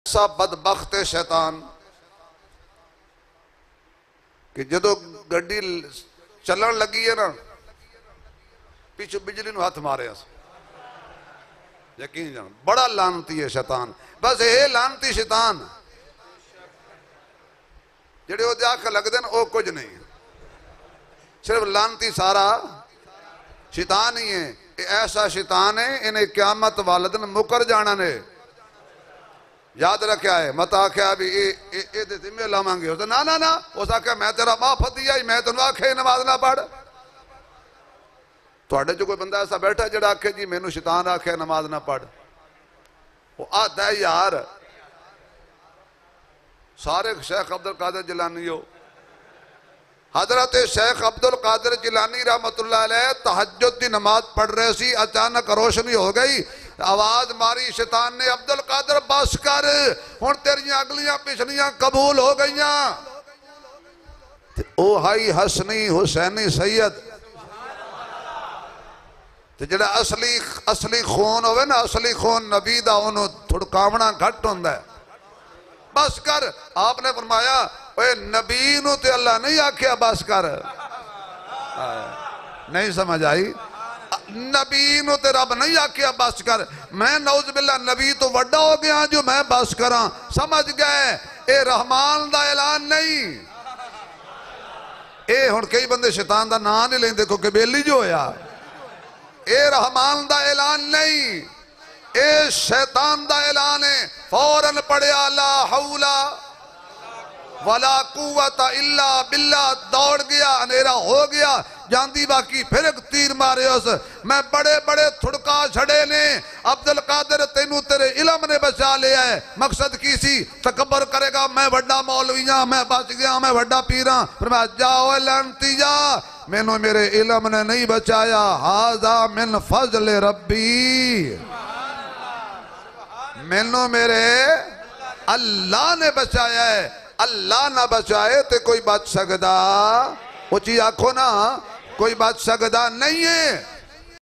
सा बदबख्त शैतान कि जदों गड्डी चलन लगी है ना पिछू बिजली नूं हथ मारे यकीन जान बड़ा लानती है शैतान। बस ये लानती शैतान जेड़े ओहदे आख लगदे न, कुछ नहीं, सिर्फ लानती सारा शैतान ही है। ऐसा शैतान है इन्हें क्यामत वाले दिन मुकर जाना ने। याद रखा है, मत आख्या भी ए जिम्मे लावांगे, उस ना ना ना उस आख्या मैं तेरा मां फतिया ही, मैं तेन आखे नमाज ना पढ़। थोड़े जो कोई बंदा ऐसा बैठा जड़ा आखे जी मैनू शैतान आखे नमाज ना पढ़, वो आता है यार सारे शेख अब्दुल कादिर जिलानी हो। हजरत शेख अब्दुल कादिर जिलानी रहमतुल्लाह अलैह तहज्जुद की नमाज पढ़ रहे सी, अचानक रोशनी हो गई, आवाज मारी शैतान ने, अब्दुल कादिर बस कर, हुण तेरियां अगलियां पिछलियां कबूल हो गईयां। ओ हाई हसनी हुसैनी सैयद ते जेड़ा असली खून होवे ना, असली खून नबी दा ओनू थुड़कावना घट हुंदा है। बस कर, आपने फरमाया ओए नबी नू ते अल्लाह नहीं आख्या बस कर, नहीं समझ आई, नबी नू ते रब नहीं आख्या बस कर। मैं नौज बिल्ला नबी तो वड्डा हो गया जो मैं बस करा, समझ गए ए रहमान दा ऐलान नहीं। ए हुण कई बंदे शैतान दा नाम नहीं लेंदे क्योंकि बेली जो होया, ए रहमान दा ऐलान नहीं, ए शैतान दा ऐलान है। फौरन पढ़िया ला हौला वला कुव्वत इल्ला बिल्ला, दौड़ गया, अंधेरा हो गया, जांदी बाकी फिर एक तीर मारे उस। मैं बड़े बड़े थुड़का छड़े ने, अब्दुल कादिर तेनू तेरे इलम ने बचा लिया है। मकसद की सी, तकबर करेगा मैं वड्डा मौलवियां, मैं बच गया, मैं वड्डा पीरा। फिर मैं जाओ लानती जा, मैनू मेरे इलम ने नहीं बचाया, हाजा मिन फजल रब्बी, मैनू मेरे अल्लाह ने बचाया है। अल्लाह ना बचाए तो कोई बच सकता, उची आखो ना, कोई बच सकता नहीं है।